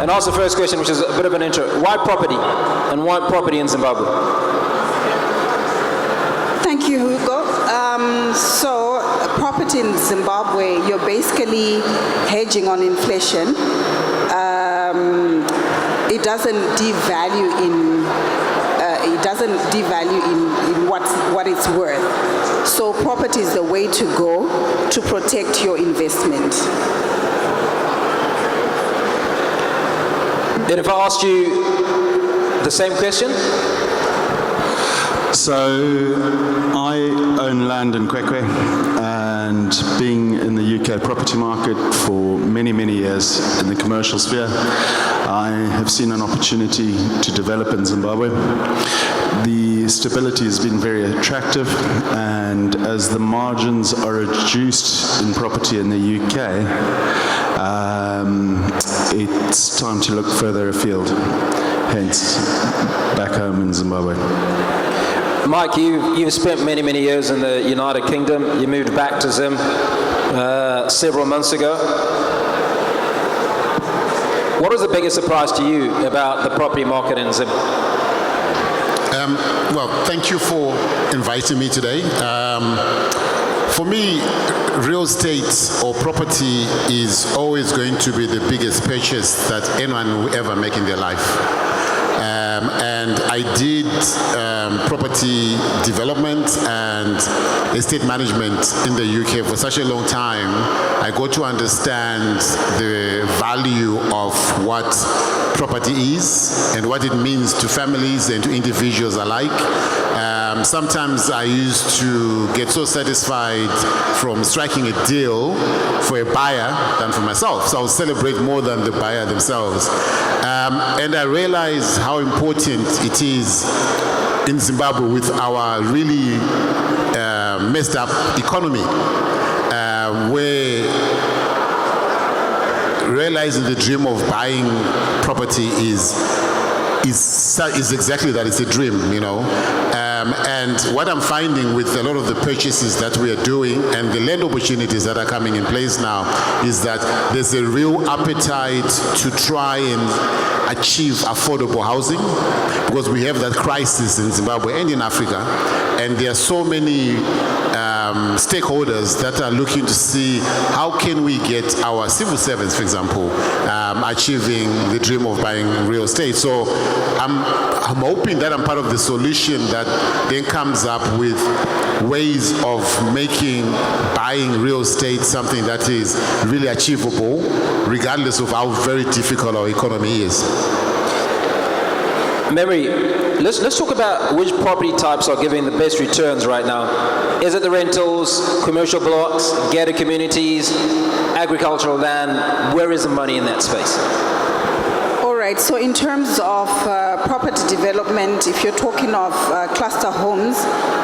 and ask the first question, which is a bit of an intro. Why property? And why property in Zimbabwe? Thank you, Hugo. So property in Zimbabwe, you're basically hedging on inflation. It doesn't devalue in what it's worth. So property is the way to go to protect your investment. Then if I asked you the same question? So I own land in Kwekwe, and being in the UK property market for many, many years in the commercial sphere, I have seen an opportunity to develop in Zimbabwe. The stability has been very attractive, and as the margins are reduced in property in the UK, it's time to look further afield, hence back home in Zimbabwe. Mike, you've spent many, many years in the United Kingdom. You moved back to Zim several months ago. What was the biggest surprise to you about the property market in Zim? Well, thank you for inviting me today. For me, real estate or property is always going to be the biggest purchase that anyone will ever make in their life. And I did property development and estate management in the UK for such a long time. I got to understand the value of what property is and what it means to families and to individuals alike. Sometimes I used to get so satisfied from striking a deal for a buyer than for myself. So I would celebrate more than the buyer themselves. And I realized how important it is in Zimbabwe with our really messed up economy, where realizing the dream of buying property is exactly that. It's a dream, you know. And what I'm finding with a lot of the purchases that we are doing and the land opportunities that are coming in place now is that there's a real appetite to try and achieve affordable housing, because we have that crisis in Zimbabwe and in Africa, and there are so many stakeholders that are looking to see how can we get our civil servants, for example, achieving the dream of buying real estate. So I'm hoping that I'm part of the solution that then comes up with ways of making buying real estate something that is really achievable, regardless of how very difficult our economy is. Mary, let's talk about which property types are giving the best returns right now. Is it the rentals, commercial blocks, gated communities, agricultural land? Where is the money in that space? All right, so in terms of property development, if you're talking of cluster homes,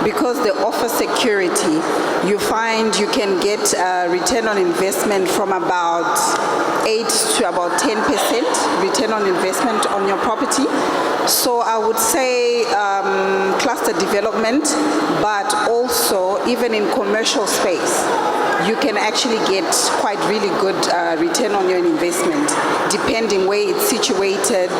because they offer security, you find you can get a return on investment from about 8 to about 10% return on investment on your property. So I would say cluster development, but also even in commercial space, you can actually get quite really good return on your investment, depending where it's situated.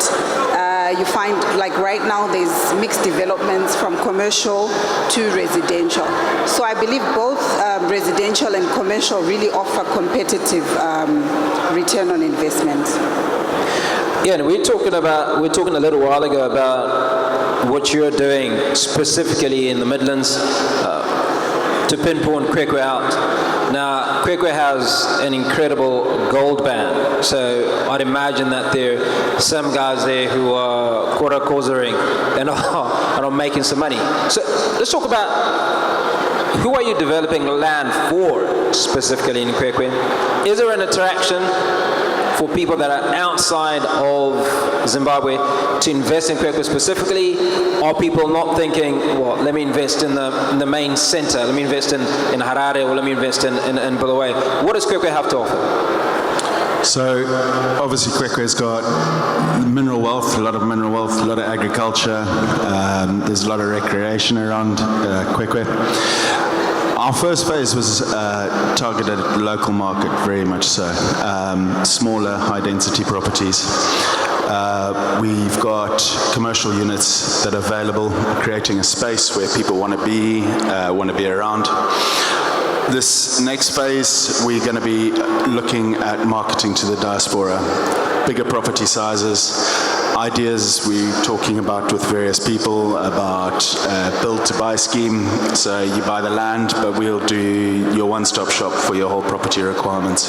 You find, like right now, there's mixed developments from commercial to residential. So I believe both residential and commercial really offer competitive return on investment. Yeah, and we're talking a little while ago about what you're doing specifically in the Midlands to pinpoint Kwekwe out. Now, Kwekwe has an incredible gold band, so I'd imagine that there are some guys there who are quarter-corsering and are making some money. So let's talk about who are you developing land for specifically in Kwekwe? Is there an attraction for people that are outside of Zimbabwe to invest in Kwekwe specifically? Are people not thinking, well, let me invest in the main center, let me invest in Harare, or let me invest in Bulawayo? What does Kwekwe have to offer? So obviously Kwekwe's got mineral wealth, a lot of mineral wealth, a lot of agriculture. There's a lot of recreation around Kwekwe. Our first phase was targeted at the local market, very much so. Smaller, high-density properties. We've got commercial units that are available, creating a space where people want to be around. This next phase, we're going to be looking at marketing to the diaspora, bigger property sizes, ideas we're talking about with various people about build-to-buy scheme. So you buy the land, but we'll do your one-stop shop for your whole property requirements,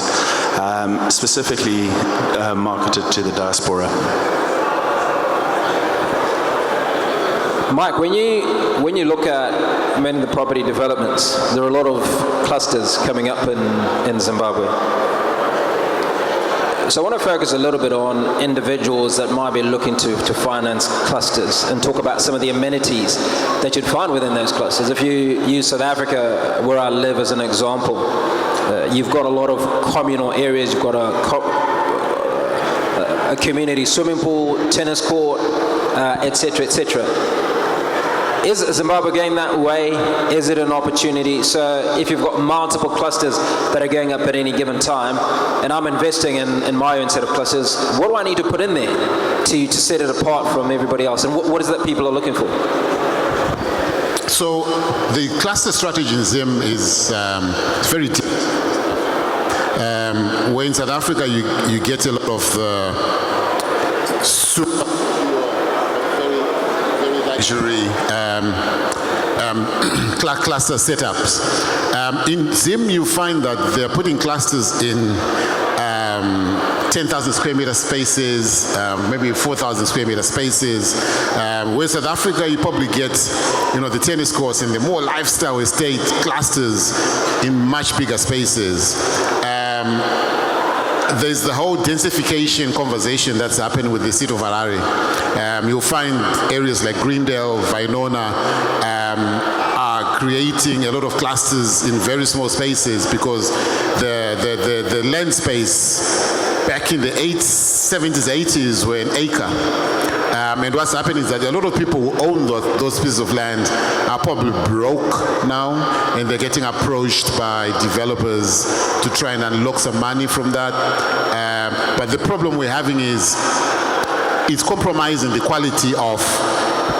specifically marketed to the diaspora. Mike, when you look at many of the property developments, there are a lot of clusters coming up in Zimbabwe. So I want to focus a little bit on individuals that might be looking to finance clusters and talk about some of the amenities that you'd find within those clusters. If you use South Africa, where I live as an example, you've got a lot of communal areas. You've got a community swimming pool, tennis court, etc., etc. Is Zimbabwe going that way? Is it an opportunity? So if you've got multiple clusters that are going up at any given time, and I'm investing in my own set of clusters, what do I need to put in there to set it apart from everybody else? And what is it that people are looking for? So the cluster strategy in Zim is very deep. Where in South Africa you get a lot of super luxury cluster setups. In Zim, you find that they're putting clusters in 10,000 square meter spaces, maybe 4,000 square meter spaces. Where South Africa, you probably get, the tennis courts and the more lifestyle estate clusters in much bigger spaces. There's the whole densification conversation that's happening with the city of Harare. You'll find areas like Greendale, Vinona, are creating a lot of clusters in very small spaces because the land space back in the 70s, 80s were an acre. And what's happening is that a lot of people who own those pieces of land are probably broke now, and they're getting approached by developers to try and unlock some money from that. But the problem we're having is it's compromising the quality of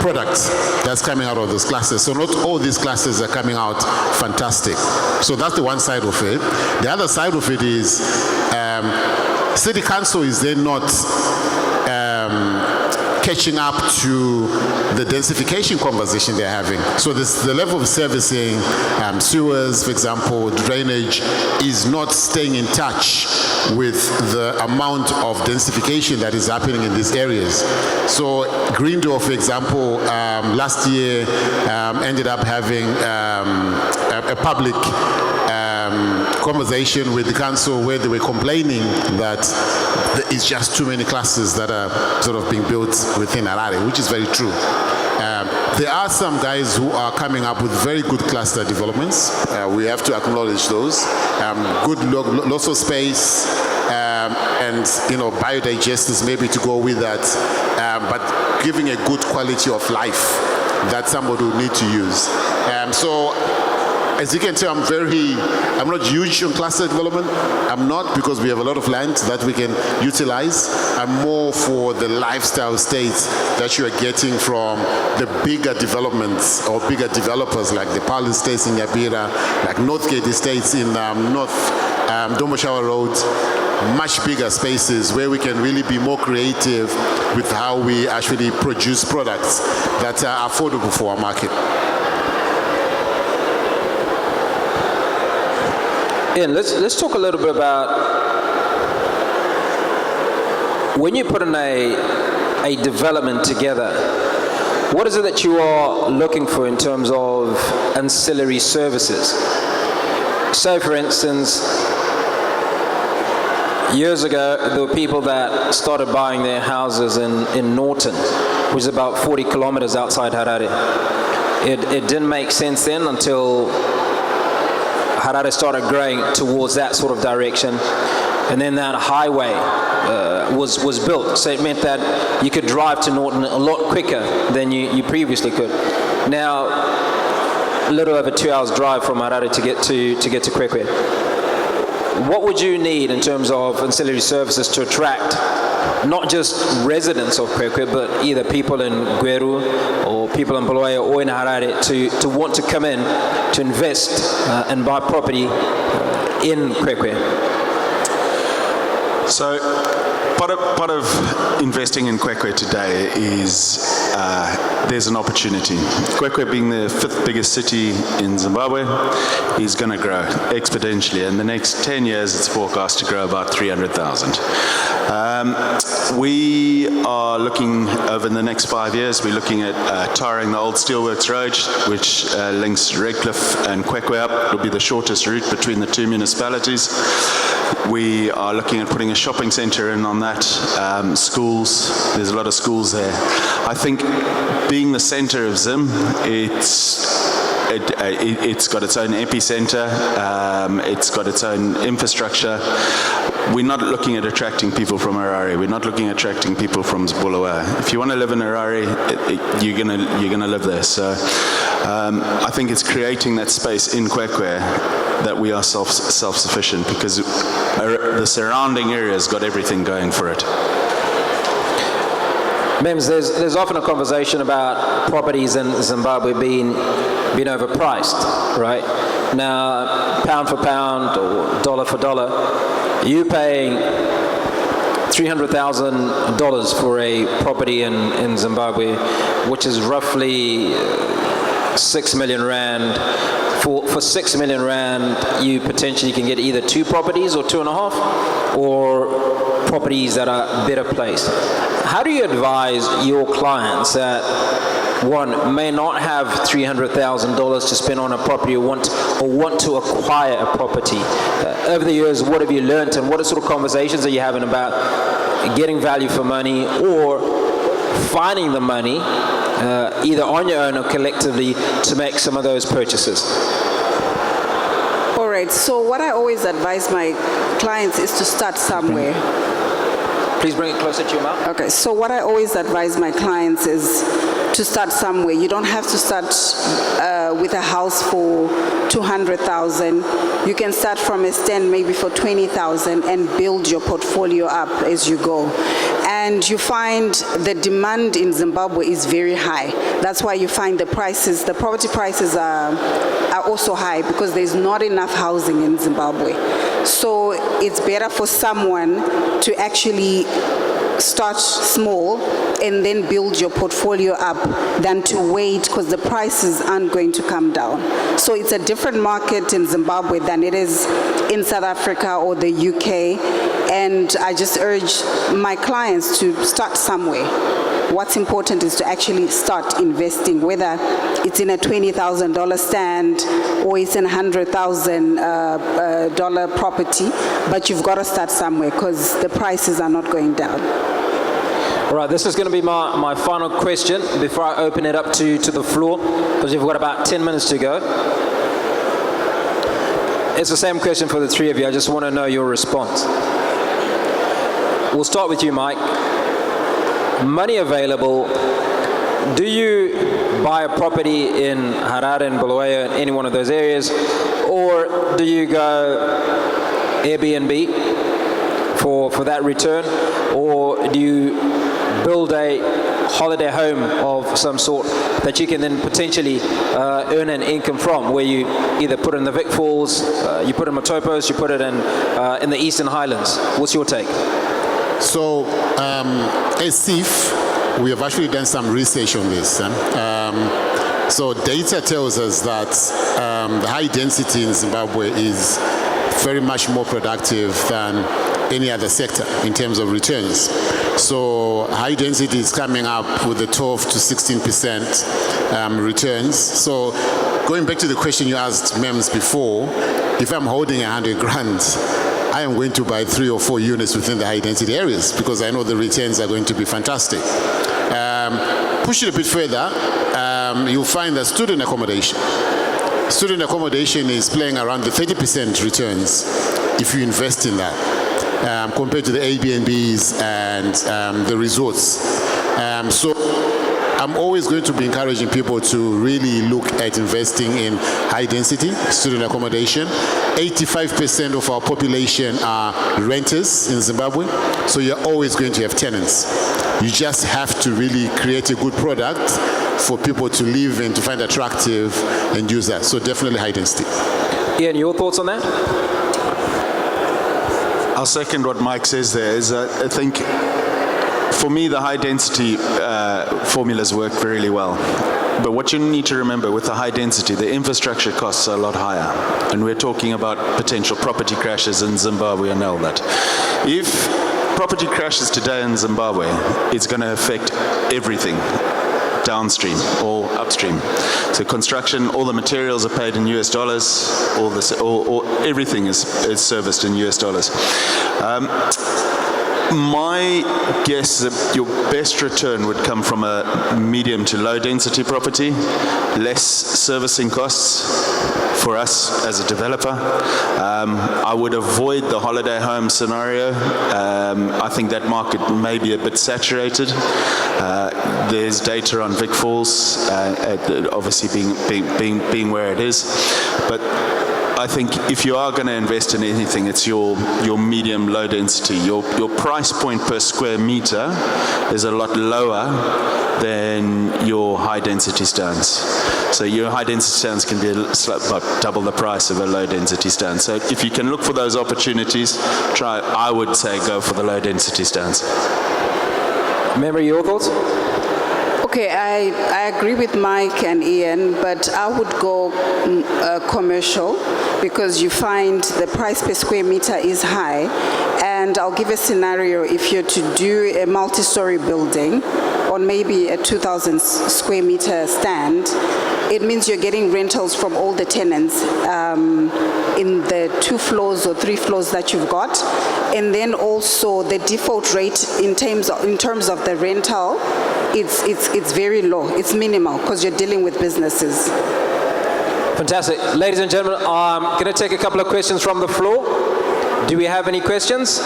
products that's coming out of those clusters. So not all these clusters are coming out fantastic. So that's the one side of it. The other side of it is city council is then not catching up to the densification conversation they're having. So the level of servicing, sewers, for example, drainage, is not staying in touch with the amount of densification that is happening in these areas. So Greendale, for example, last year ended up having a public conversation with the council where they were complaining that there is just too many clusters that are sort of being built within Harare, which is very true. There are some guys who are coming up with very good cluster developments. We have to acknowledge those. Good lots of space and biodigesters maybe to go with that, but giving a good quality of life that somebody will need to use. So as you can tell, I'm not huge on cluster development. I'm not, because we have a lot of land that we can utilize. I'm more for the lifestyle states that you are getting from the bigger developments or bigger developers like the Paul Estates in Yabira, like Northgate Estates in North Domoshawa Road, much bigger spaces where we can really be more creative with how we actually produce products that are affordable for our market. Ian, let's talk a little bit about when you put in a development together, what is it that you are looking for in terms of ancillary services? So, for instance, years ago, there were people that started buying their houses in Norton, which is about 40 kilometers outside Harare. It didn't make sense then until Harare started growing towards that sort of direction, and then that highway was built. So it meant that you could drive to Norton a lot quicker than you previously could. Now, a little over 2 hours drive from Harare to get to Kwekwe. What would you need in terms of ancillary services to attract not just residents of Kwekwe, but either people in Gweru or people in Bulawayo or in Harare to want to come in to invest and buy property in Kwekwe? So part of investing in Kwekwe today is there's an opportunity. Kwekwe, being the 5th biggest city in Zimbabwe, is going to grow exponentially. In the next 10 years, it's forecast to grow about 300,000. We are looking, over the next 5 years, we're looking at tarring the old Steelworks Road, which links Redcliffe and Kwekwe up. It'll be the shortest route between the two municipalities. We are looking at putting a shopping centre in on that. Schools, there's a lot of schools there. I think being the centre of Zim, it's got its own epicenter, it's got its own infrastructure. We're not looking at attracting people from Harare. We're not looking at attracting people from Bulawayo. If you want to live in Harare, you're gonna live there. So I think it's creating that space in Kwekwe that we are self-sufficient, because the surrounding area's got everything going for it. Mems, there's often a conversation about properties in Zimbabwe being overpriced, right? Now, pound for pound or dollar for dollar, you paying $300,000 for a property in Zimbabwe, which is roughly 6 million rand. For 6 million rand, you potentially can get either 2 properties or 2.5, or properties that are better placed. How do you advise your clients that, one, may not have $300,000 to spend on a property or want to acquire a property? Over the years, what have you learned, and what are sort of conversations are you having about getting value for money or finding the money, either on your own or collectively, to make some of those purchases? All right, so what I always advise my clients is to start somewhere. Please bring it closer to your mouth. Okay, so what I always advise my clients is to start somewhere. You don't have to start with a house for 200,000. You can start from a stand maybe for 20,000 and build your portfolio up as you go. And you find the demand in Zimbabwe is very high. That's why you find the property prices are also high, because there's not enough housing in Zimbabwe. So it's better for someone to actually start small and then build your portfolio up than to wait, because the prices aren't going to come down. So it's a different market in Zimbabwe than it is in South Africa or the UK. And I just urge my clients to start somewhere. What's important is to actually start investing, whether it's in a $20,000 stand or it's in a $100,000 property, but you've got to start somewhere, because the prices are not going down. All right, this is going to be my final question before I open it up to the floor, because we've got about 10 minutes to go. It's the same question for the three of you. I just want to know your response. We'll start with you, Mike. Money available. Do you buy a property in Harare and Bulawayo, in any one of those areas, or do you go Airbnb for that return, or do you build a holiday home of some sort that you can then potentially earn an income from, where you either put it in the Vic Falls, you put it in Matopos, you put it in the Eastern Highlands? What's your take? So, as Seeff, we have actually done some research on this. So data tells us that the high density in Zimbabwe is very much more productive than any other sector in terms of returns. So high density is coming up with the 12 to 16% returns. So going back to the question you asked Mems before, if I'm holding 100 grand, I am going to buy 3 or 4 units within the high density areas, because I know the returns are going to be fantastic. Push it a bit further, you'll find that student accommodation is playing around the 30% returns if you invest in that, compared to the Airbnbs and the resorts. So I'm always going to be encouraging people to really look at investing in high density student accommodation. 85% of our population are renters in Zimbabwe, so you're always going to have tenants. You just have to really create a good product for people to live and to find attractive and use that. So definitely high density. Ian, your thoughts on that? I'll second what Mike says there. I think for me the high density formulas work really well. But what you need to remember with the high density, the infrastructure costs are a lot higher. And we're talking about potential property crashes in Zimbabwe and all that. If property crashes today in Zimbabwe, it's going to affect everything downstream or upstream. So construction, all the materials are paid in US dollars, everything is serviced in US dollars. My guess is that your best return would come from a medium to low density property, less servicing costs for us as a developer. I would avoid the holiday home scenario. I think that market may be a bit saturated. There's data on Vic Falls, obviously being where it is, but I think if you are going to invest in anything, it's your medium low density. Your price point per square meter is a lot lower than your high density stands. So your high density stands can be about double the price of a low density stand. So if you can look for those opportunities, I would say go for the low density stands. Mary, your thoughts? Okay, I agree with Mike and Ian, but I would go commercial because you find the price per square meter is high. And I'll give a scenario. If you're to do a multi-story building on maybe a 2,000 square meter stand, it means you're getting rentals from all the tenants in the 2 floors or 3 floors that you've got. And then also the default rate in terms of the rental, it's very low. It's minimal because you're dealing with businesses. Fantastic. Ladies and gentlemen, I'm going to take a couple of questions from the floor. Do we have any questions?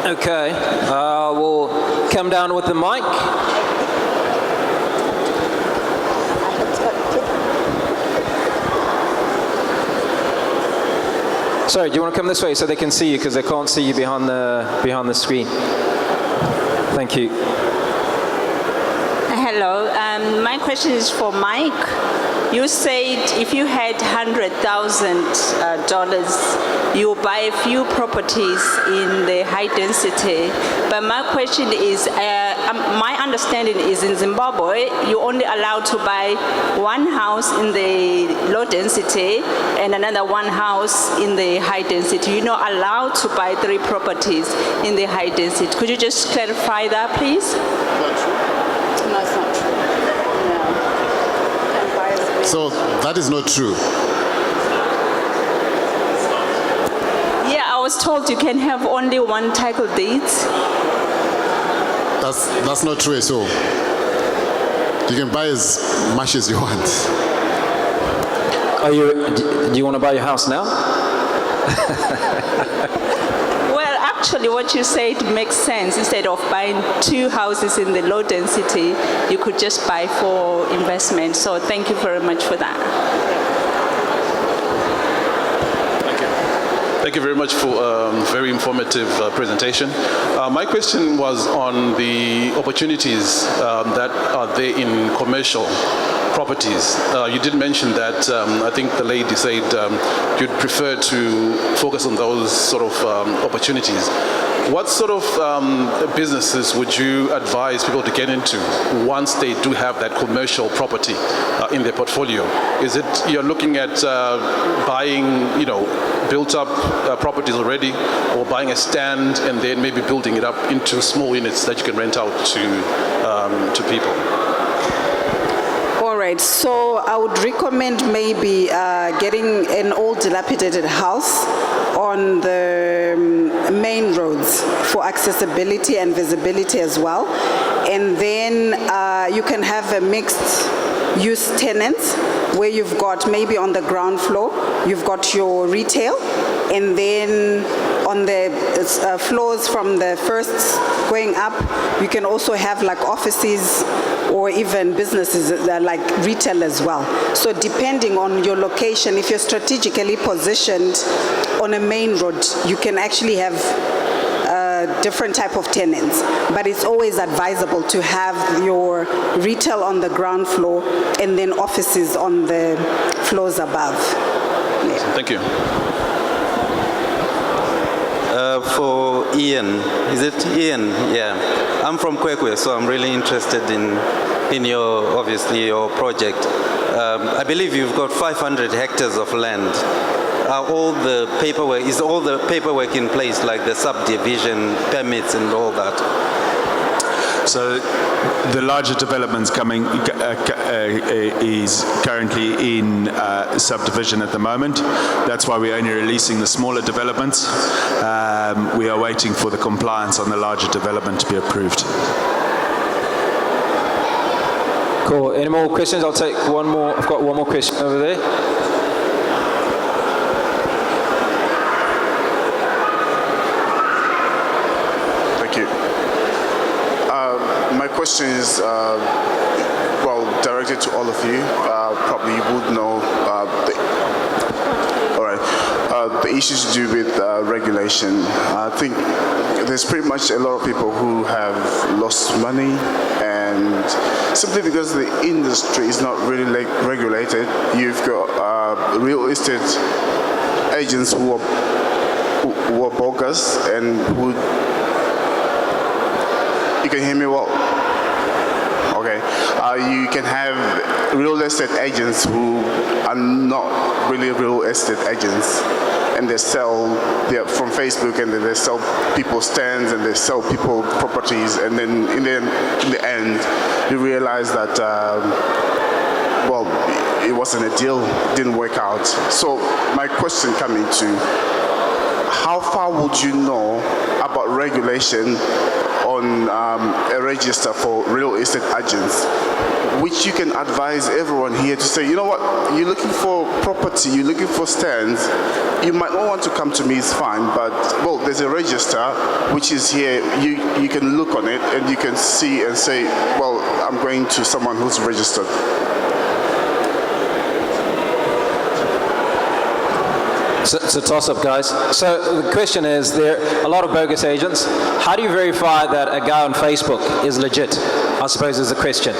Okay. We'll come down with the mic. Sorry, do you want to come this way so they can see you, because they can't see you behind the screen? Thank you. Hello, my question is for Mike. You said if you had $100,000, you buy a few properties in the high density. But my question is, my understanding is in Zimbabwe, you're only allowed to buy one house in the low density and another one house in the high density. You're not allowed to buy 3 properties in the high density. Could you just clarify that, please? No, it's not true. So that is not true. Yeah, I was told you can have only one title deed. That's not true at all. You can buy as much as you want. Do you want to buy your house now? Well, actually what you said makes sense. Instead of buying 2 houses in the low density, you could just buy for investment. So thank you very much for that. Thank you very much for a very informative presentation. My question was on the opportunities that are there in commercial properties. You did mention that, I think the lady said you'd prefer to focus on those sort of opportunities. What sort of businesses would you advise people to get into once they do have that commercial property in their portfolio? Is it you're looking at buying, built up properties already, or buying a stand and then maybe building it up into small units that you can rent out to people? All right, so I would recommend maybe getting an old dilapidated house on the main roads for accessibility and visibility as well. And then you can have a mixed use tenants where you've got maybe on the ground floor, you've got your retail, and then on the floors from the first going up, you can also have like offices or even businesses that are like retail as well. So depending on your location, if you're strategically positioned on a main road, you can actually have different type of tenants, but it's always advisable to have your retail on the ground floor and then offices on the floors above. Yeah. Thank you. For Ian, is it Ian? Yeah. I'm from Kwekwe, so I'm really interested in your, obviously, your project. I believe you've got 500 hectares of land. Is all the paperwork in place, like the subdivision permits and all that? So the larger developments coming is currently in subdivision at the moment. That's why we're only releasing the smaller developments. We are waiting for the compliance on the larger development to be approved. Cool. Any more questions? I'll take one more. I've got one more question over there. My question is, well, directed to all of you. Probably you would know the issues to do with regulation. I think there's pretty much a lot of people who have lost money, and simply because the industry is not really regulated, you've got real estate agents who are bogus and who. You can hear me well? Okay. You can have real estate agents who are not really real estate agents, and they're from Facebook, and then they sell people stands and they sell people properties, and then in the end, you realize that, well, it wasn't a deal, it didn't work out. So my question coming to, how far would you know about regulation on a register for real estate agents, which you can advise everyone here to say, you know what, you're looking for property, you're looking for stands, you might not want to come to me, it's fine, but, well, there's a register which is here, you can look on it and you can see and say, well, I'm going to someone who's registered. It's a toss-up, guys. So the question is, there are a lot of bogus agents. How do you verify that a guy on Facebook is legit? I suppose is the question.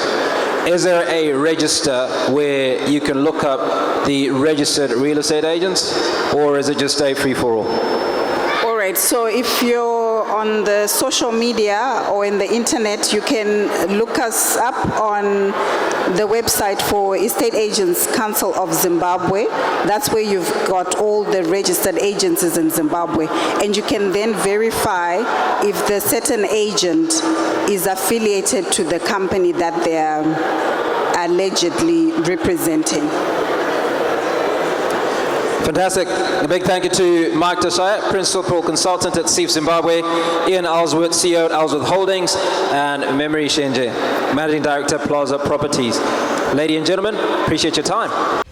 Is there a register where you can look up the registered real estate agents, or is it just a free-for-all? All right, so if you're on the social media or in the internet, you can look us up on the website for Estate Agents Council of Zimbabwe. That's where you've got all the registered agencies in Zimbabwe. And you can then verify if the certain agent is affiliated to the company that they are allegedly representing. Fantastic. A big thank you to Mike Tashaya, Principal Consultant at Seeff Zimbabwe, Ian Elsworth, CEO at Elsworth Holdings, and Memory Shenje, Managing Director, Plaza Properties. Ladies and gentlemen, appreciate your time.